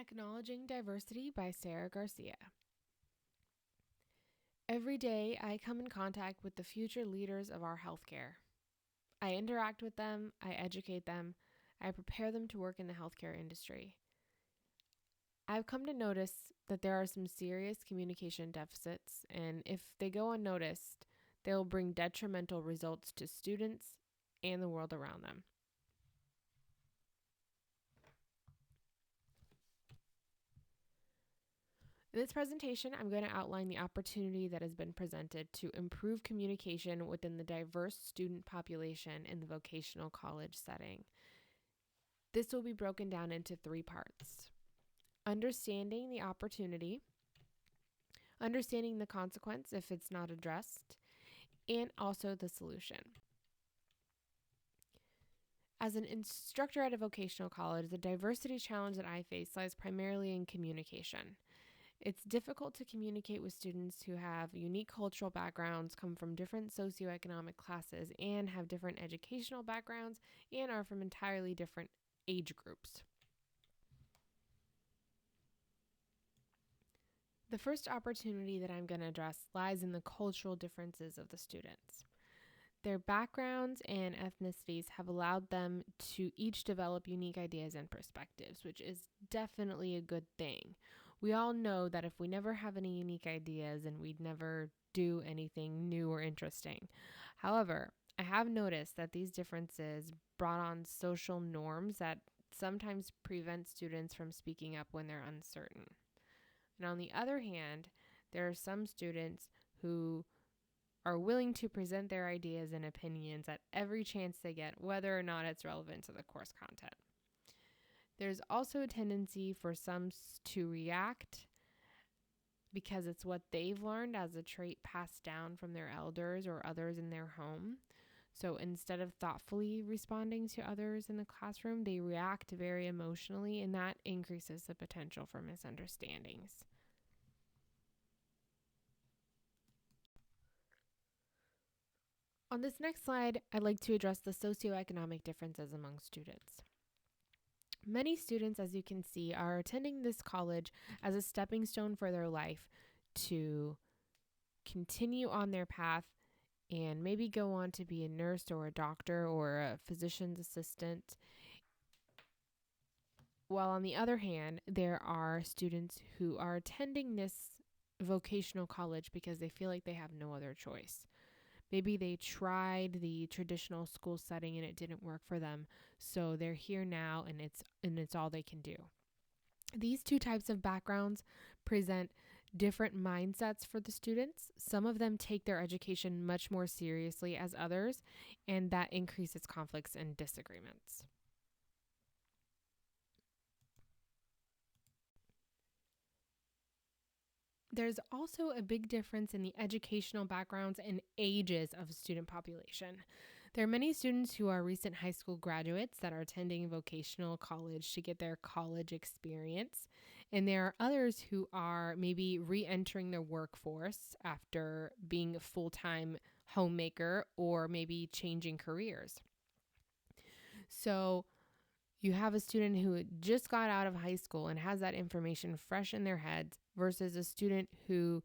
Acknowledging Diversity by Sarah Garcia. Every day, I come in contact with the future leaders of our healthcare. I interact with them, I educate them, I prepare them to work in the healthcare industry. I've come to notice that there are some serious communication deficits, and if they go unnoticed, they will bring detrimental results to students and the world around them. In this presentation, I'm going to outline the opportunity that has been presented to improve communication within the diverse student population in the vocational college setting. This will be broken down into 3 parts: understanding the opportunity, understanding the consequence if it's not addressed, and also the solution. As an instructor at a vocational college, the diversity challenge that I face lies primarily in communication. It's difficult to communicate with students who have unique cultural backgrounds, come from different socioeconomic classes, and have different educational backgrounds, and are from entirely different age groups. The first opportunity that I'm going to address lies in the cultural differences of the students. Their backgrounds and ethnicities have allowed them to each develop unique ideas and perspectives, which is definitely a good thing. We all know that if we never have any unique ideas, then we'd never do anything new or interesting. However, I have noticed that these differences brought on social norms that sometimes prevent students from speaking up when they're uncertain. And on the other hand, there are some students who are willing to present their ideas and opinions at every chance they get, whether or not it's relevant to the course content. There's also a tendency for some to react because it's what they've learned as a trait passed down from their elders or others in their home. So instead of thoughtfully responding to others in the classroom, they react very emotionally, and that increases the potential for misunderstandings. On this next slide, I'd like to address the socioeconomic differences among students. Many students, as you can see, are attending this college as a stepping stone for their life to continue on their path and maybe go on to be a nurse or a doctor or a physician's assistant. While on the other hand, there are students who are attending this vocational college because they feel like they have no other choice. Maybe they tried the traditional school setting and it didn't work for them, so they're here now and it's all they can do. These 2 types of backgrounds present different mindsets for the students. Some of them take their education much more seriously as others, and that increases conflicts and disagreements. There's also a big difference in the educational backgrounds and ages of the student population. There are many students who are recent high school graduates that are attending vocational college to get their college experience, and there are others who are maybe re-entering the workforce after being a full-time homemaker or maybe changing careers. So you have a student who just got out of high school and has that information fresh in their heads versus a student who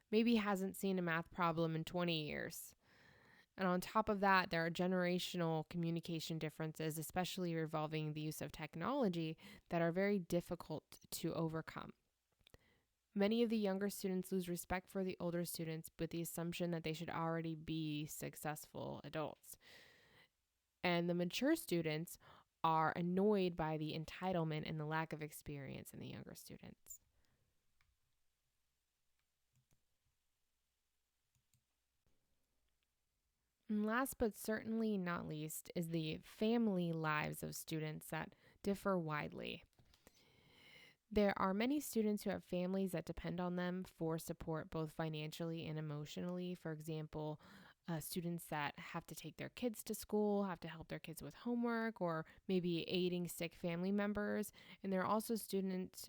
maybe hasn't seen a math problem in 20 years. And on top of that, there are generational communication differences, especially involving the use of technology, that are very difficult to overcome. Many of the younger students lose respect for the older students with the assumption that they should already be successful adults. And the mature students are annoyed by the entitlement and the lack of experience in the younger students. And last but certainly not least is the family lives of students that differ widely. There are many students who have families that depend on them for support both financially and emotionally. For example, students that have to take their kids to school, have to help their kids with homework, or maybe aiding sick family members. And there are also students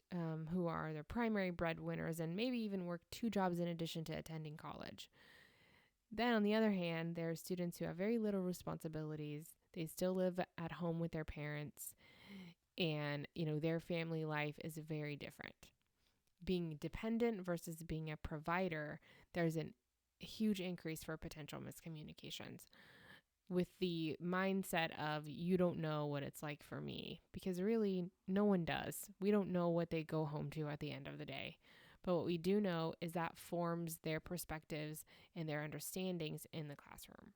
who are their primary breadwinners and maybe even work 2 jobs in addition to attending college. Then, on the other hand, there are students who have very little responsibilities. They still live at home with their parents, and, their family life is very different. Being dependent versus being a provider, there's a huge increase for potential miscommunications with the mindset of you don't know what it's like for me, because really no one does. We don't know what they go home to at the end of the day. But what we do know is that forms their perspectives and their understandings in the classroom.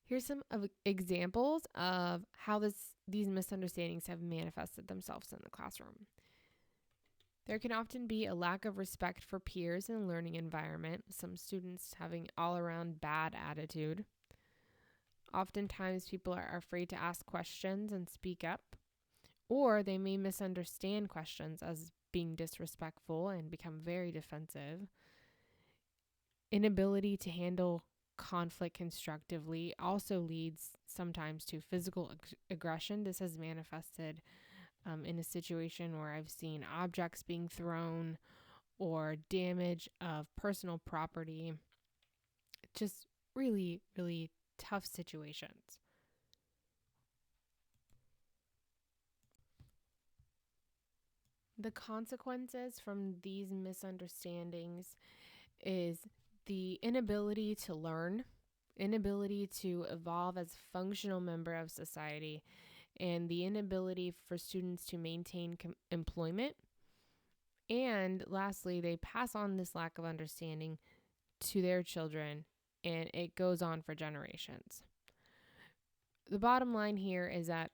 Here's some examples of how these misunderstandings have manifested themselves in the classroom. There can often be a lack of respect for peers in a learning environment, some students having all-around bad attitude. Oftentimes, people are afraid to ask questions and speak up, or they may misunderstand questions as being disrespectful and become very defensive. Inability to handle conflict constructively also leads sometimes to physical aggression. This has manifested in a situation where I've seen objects being thrown or damage of personal property. Just really, really tough situations. The consequences from these misunderstandings is the inability to learn, inability to evolve as a functional member of society, and the inability for students to maintain employment. And lastly, they pass on this lack of understanding to their children, and it goes on for generations. The bottom line here is that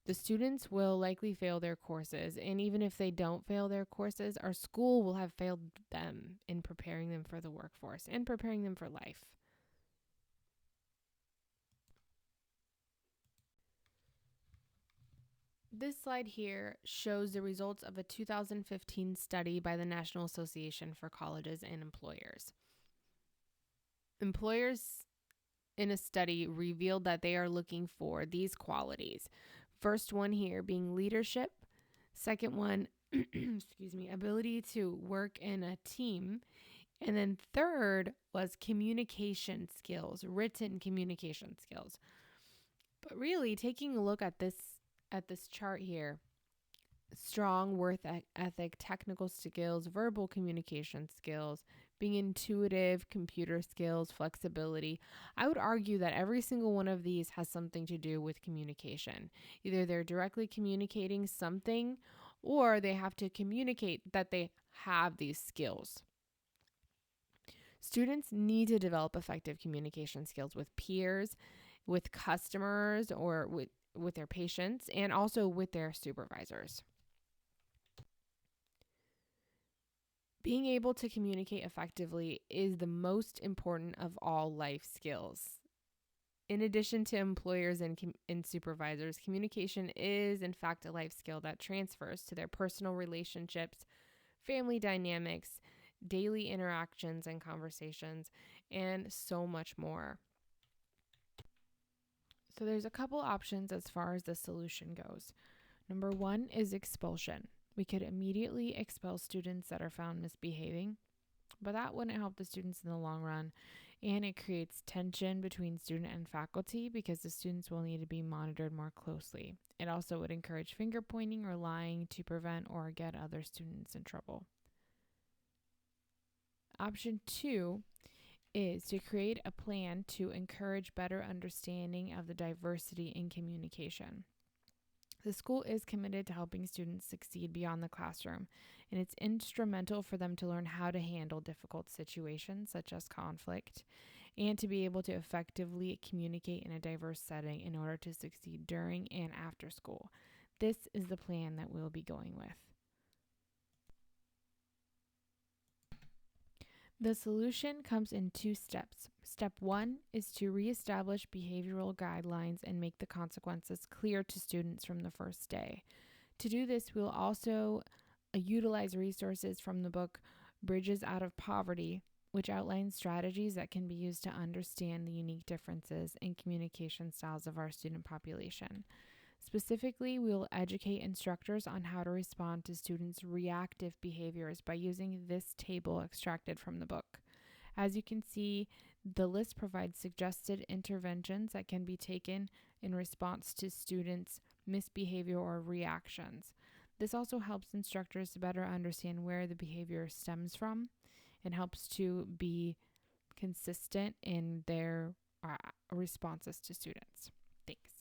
the students will likely fail their courses, and even if they don't fail their courses, our school will have failed them in preparing them for the workforce and preparing them for life. This slide here shows the results of a 2015 study by the National Association for Colleges and Employers. Employers in a study revealed that they are looking for these qualities. First one here being leadership. Second one, ability to work in a team. And then third was communication skills, written communication skills. But really, taking a look at this chart here, strong work ethic, technical skills, verbal communication skills, being intuitive, computer skills, flexibility. I would argue that every single one of these has something to do with communication. Either they're directly communicating something, or they have to communicate that they have these skills. Students need to develop effective communication skills with peers, with customers, or with their patients, and also with their supervisors. Being able to communicate effectively is the most important of all life skills. In addition to employers and supervisors, communication is, in fact, a life skill that transfers to their personal relationships, family dynamics, daily interactions and conversations, and so much more. So there's a couple options as far as the solution goes. Number one is expulsion. We could immediately expel students that are found misbehaving, but that wouldn't help the students in the long run. And it creates tension between student and faculty because the students will need to be monitored more closely. It also would encourage finger pointing or lying to prevent or get other students in trouble. Option two is to create a plan to encourage better understanding of the diversity in communication. The school is committed to helping students succeed beyond the classroom, and it's instrumental for them to learn how to handle difficult situations such as conflict and to be able to effectively communicate in a diverse setting in order to succeed during and after school. This is the plan that we'll be going with. The solution comes in 2 steps. Step 1 is to reestablish behavioral guidelines and make the consequences clear to students from the first day. To do this, we'll also utilize resources from the book Bridges Out of Poverty, which outlines strategies that can be used to understand the unique differences in communication styles of our student population. Specifically, we will educate instructors on how to respond to students' reactive behaviors by using this table extracted from the book. As you can see, the list provides suggested interventions that can be taken in response to students' misbehavior or reactions. This also helps instructors to better understand where the behavior stems from and helps to be consistent in their responses to students. Thanks.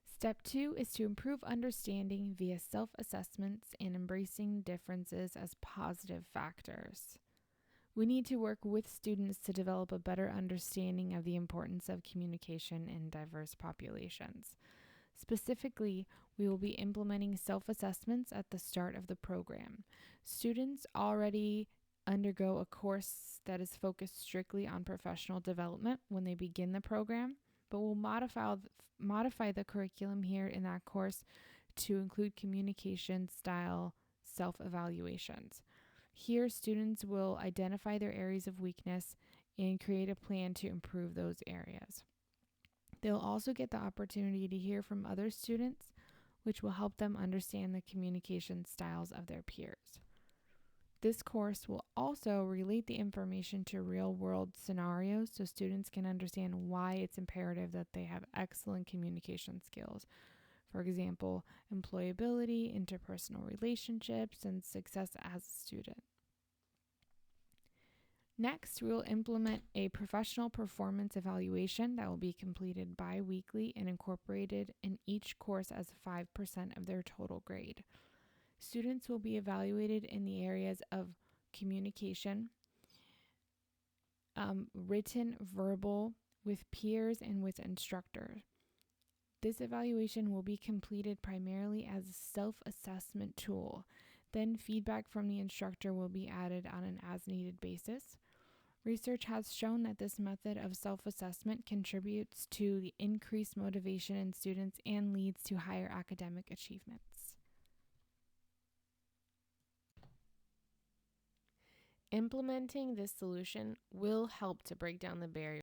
Step 2 is to improve understanding via self-assessments and embracing differences as positive factors. We need to work with students to develop a better understanding of the importance of communication in diverse populations. Specifically, we will be implementing self-assessments at the start of the program. Students already undergo a course that is focused strictly on professional development when they begin the program, but we'll modify the curriculum here in that course to include communication style self-evaluations. Here, students will identify their areas of weakness and create a plan to improve those areas. They'll also get the opportunity to hear from other students, which will help them understand the communication styles of their peers. This course will also relate the information to real-world scenarios so students can understand why it's imperative that they have excellent communication skills. For example, employability, interpersonal relationships, and success as a student. Next, we will implement a professional performance evaluation that will be completed bi-weekly and incorporated in each course as 5% of their total grade. Students will be evaluated in the areas of communication, written, verbal, with peers, and with instructors. This evaluation will be completed primarily as a self-assessment tool. Then feedback from the instructor will be added on an as-needed basis. Research has shown that this method of self-assessment contributes to the increased motivation in students and leads to higher academic achievements. Implementing this solution will help to break down the barriers